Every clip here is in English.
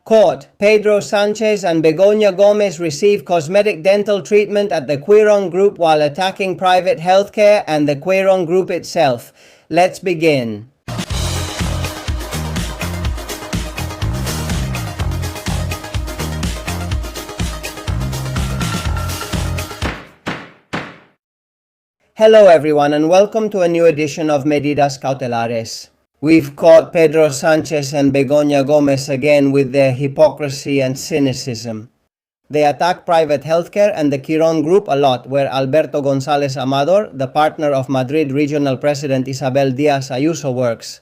Court: Pedro Sánchez and Begoña Gómez receive cosmetic dental treatment at the Quirón Group while attacking private healthcare and the Quirón Group itself. Let's begin. Hello everyone and welcome to a new edition of Medidas Cautelares. We've caught Pedro Sánchez and Begoña Gómez again with their hypocrisy and cynicism. They attack private healthcare and the Quirón Group a lot, where Alberto González Amador, the partner of Madrid Regional President Isabel Díaz Ayuso, works.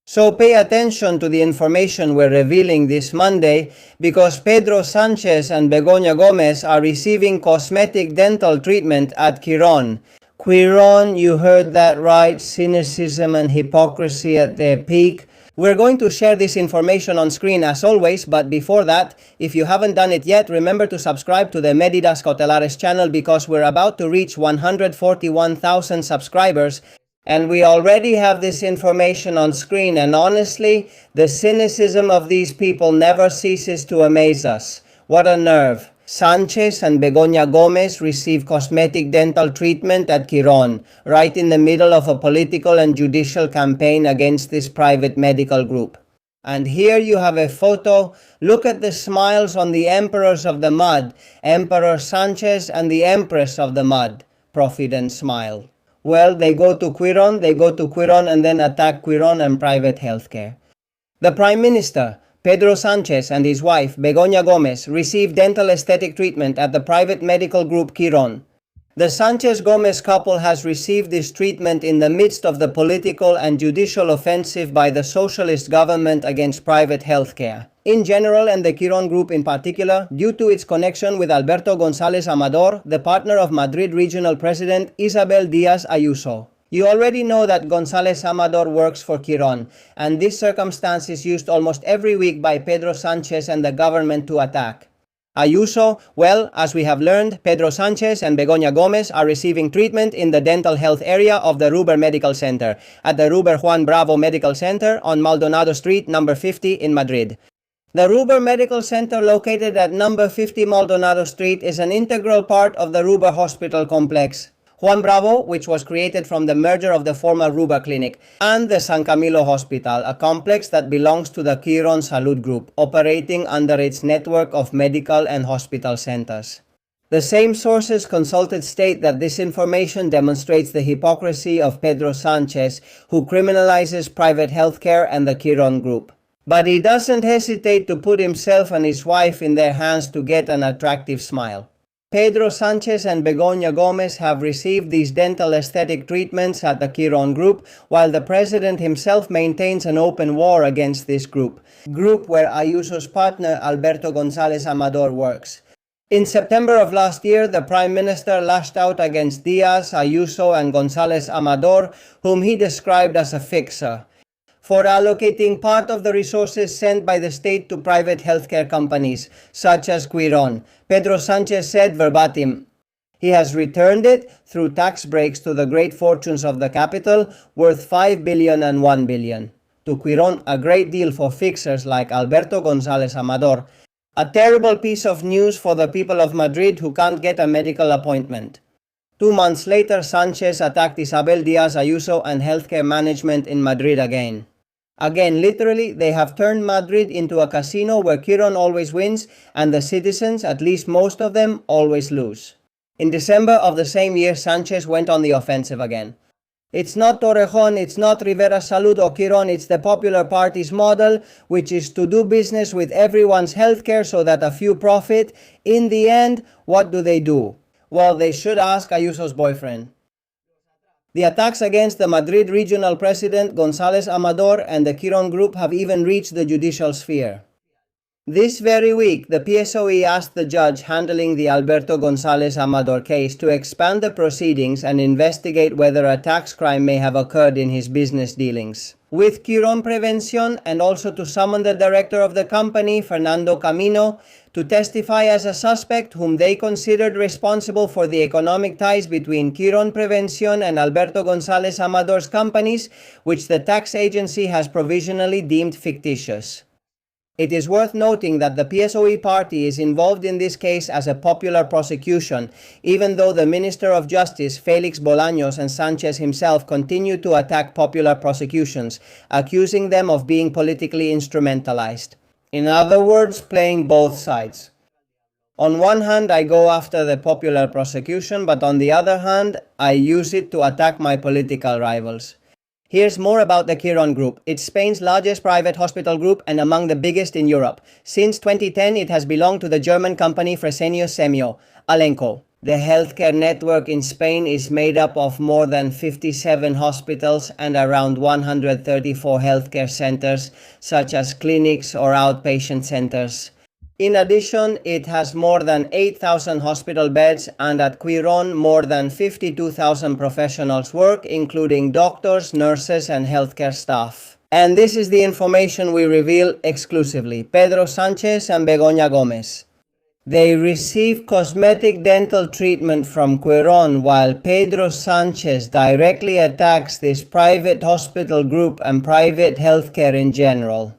So pay attention to the information we're revealing this Monday, because Pedro Sánchez and Begoña Gómez are receiving cosmetic dental treatment at Quirón. Quirón, you heard that right, cynicism and hypocrisy at their peak. We're going to share this information on screen as always, but before that, if you haven't done it yet, remember to subscribe to the Medidas Cautelares channel because we're about to reach 141,000 subscribers and we already have this information on screen, and honestly, the cynicism of these people never ceases to amaze us. What a nerve. Sánchez and Begoña Gómez receive cosmetic dental treatment at Quirón, right in the middle of a political and judicial campaign against this private medical group. And here you have a photo. Look at the smiles on the emperors of the mud, Emperor Sánchez and the Empress of the mud, Profit and Smile. Well, they go to Quirón and then attack Quirón and private healthcare. The Prime Minister, Pedro Sánchez, and his wife, Begoña Gómez, received dental aesthetic treatment at the private medical group Quirón. The Sánchez-Gómez couple has received this treatment in the midst of the political and judicial offensive by the socialist government against private healthcare in general and the Quirón Group in particular, due to its connection with Alberto González Amador, the partner of Madrid Regional President Isabel Díaz Ayuso. You already know that González Amador works for Quirón, and this circumstance is used almost every week by Pedro Sánchez and the government to attack Ayuso. Well, as we have learned, Pedro Sánchez and Begoña Gómez are receiving treatment in the dental health area of the Ruber Medical Center, at the Ruber Juan Bravo Medical Center on Maldonado Street, number 50 in Madrid. The Ruber Medical Center, located at number 50 Maldonado Street, is an integral part of the Ruber Hospital Complex Juan Bravo, which was created from the merger of the former Ruber Clinic, and the San Camilo Hospital, a complex that belongs to the Quirón Salud Group, operating under its network of medical and hospital centers. The same sources consulted state that this information demonstrates the hypocrisy of Pedro Sánchez, who criminalizes private healthcare and the Quirón Group. But he doesn't hesitate to put himself and his wife in their hands to get an attractive smile. Pedro Sánchez and Begoña Gómez have received these dental aesthetic treatments at the Quirón Group, while the president himself maintains an open war against this group where Ayuso's partner Alberto González Amador works. In September of last year, the Prime Minister lashed out against Díaz, Ayuso and González Amador, whom he described as a fixer, for allocating part of the resources sent by the state to private healthcare companies, such as Quirón. Pedro Sánchez said verbatim, he has returned it through tax breaks to the great fortunes of the capital, worth 5 billion and 1 billion. To Quirón, a great deal for fixers like Alberto González Amador. A terrible piece of news for the people of Madrid who can't get a medical appointment. 2 months later, Sánchez attacked Isabel Díaz Ayuso and healthcare management in Madrid again. Again, literally, they have turned Madrid into a casino where Quirón always wins and the citizens, at least most of them, always lose. In December of the same year, Sánchez went on the offensive again. It's not Torrejón, it's not Rivera Salud or Quirón, it's the Popular Party's model, which is to do business with everyone's healthcare so that a few profit. In the end, what do? Well, they should ask Ayuso's boyfriend. The attacks against the Madrid Regional President González Amador and the Quirón Group have even reached the judicial sphere. This very week, the PSOE asked the judge handling the Alberto González Amador case to expand the proceedings and investigate whether a tax crime may have occurred in his business dealings with Quirón Prevención, and also to summon the director of the company, Fernando Camino, to testify as a suspect whom they considered responsible for the economic ties between Quirón Prevención and Alberto González Amador's companies, which the tax agency has provisionally deemed fictitious. It is worth noting that the PSOE party is involved in this case as a popular prosecution, even though the Minister of Justice, Felix Bolaños, and Sanchez himself continue to attack popular prosecutions, accusing them of being politically instrumentalized. In other words, playing both sides. On one hand, I go after the popular prosecution, but on the other hand, I use it to attack my political rivals. Here's more about the Quirón Group. It's Spain's largest private hospital group and among the biggest in Europe. Since 2010, it has belonged to the German company Fresenius Semio, Alenco. The healthcare network in Spain is made up of more than 57 hospitals and around 134 healthcare centers, such as clinics or outpatient centers. In addition, it has more than 8,000 hospital beds, and at Quirón more than 52,000 professionals work, including doctors, nurses, and healthcare staff. And this is the information we reveal exclusively. Pedro Sánchez and Begoña Gómez. They receive cosmetic dental treatment from Quirón, while Pedro Sánchez directly attacks this private hospital group and private healthcare in general.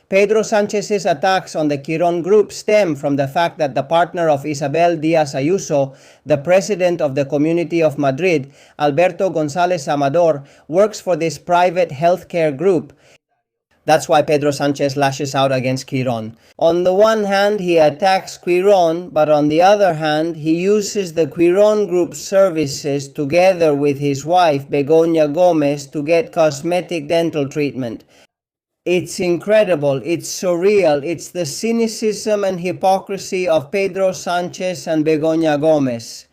Pedro Sánchez's attacks on the Quirón Group stem from the fact that the partner of Isabel Díaz Ayuso, the president of the Community of Madrid, Alberto González Amador, works for this private healthcare group. That's why Pedro Sánchez lashes out against Quirón. On the one hand, he attacks Quirón, but on the other hand, he uses the Quirón Group's services together with his wife, Begoña Gómez, to get cosmetic dental treatment. It's incredible, it's surreal, it's the cynicism and hypocrisy of Pedro Sánchez and Begoña Gómez.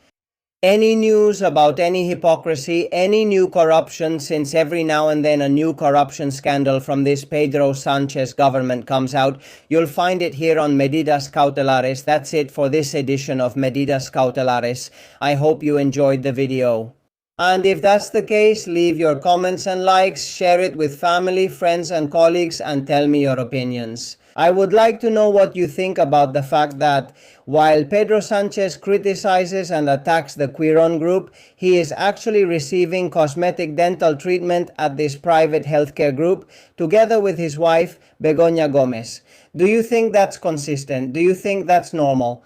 Any news about any hypocrisy, any new corruption, since every now and then a new corruption scandal from this Pedro Sánchez government comes out, you'll find it here on Medidas Cautelares. That's it for this edition of Medidas Cautelares. I hope you enjoyed the video. And if that's the case, leave your comments and likes, share it with family, friends, and colleagues, and tell me your opinions. I would like to know what you think about the fact that while Pedro Sánchez criticizes and attacks the Quirón Group, he is actually receiving cosmetic dental treatment at this private healthcare group together with his wife, Begoña Gómez. Do you think that's consistent? Do you think that's normal?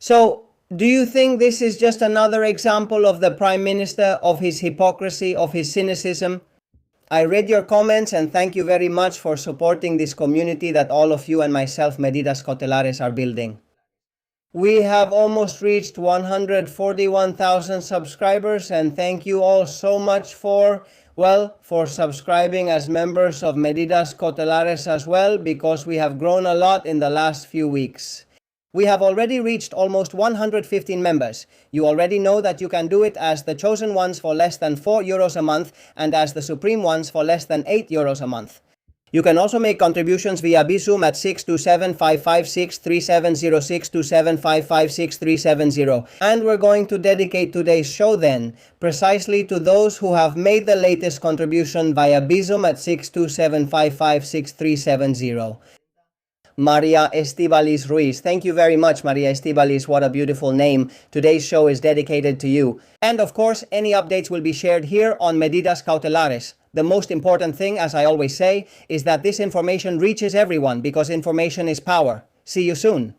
So, do you think this is just another example of the Prime Minister, of his hypocrisy, of his cynicism? I read your comments and thank you very much for supporting this community that all of you and myself, Medidas Cautelares, are building. We have almost reached 141,000 subscribers, and thank you all so much for subscribing as members of Medidas Cautelares as well, because we have grown a lot in the last few weeks. We have already reached almost 115 members. You already know that you can do it as the chosen ones for less than €4 a month and as the supreme ones for less than €8 a month. You can also make contributions via Bizum at 627-556-3706, 627-556-370. And we're going to dedicate today's show then precisely to those who have made the latest contribution via Bizum at 627-556-370. Maria Estivalis Ruiz. Thank you very much, Maria Estivalis. What a beautiful name. Today's show is dedicated to you. And of course, any updates will be shared here on Medidas Cautelares. The most important thing, as I always say, is that this information reaches everyone because information is power. See you soon.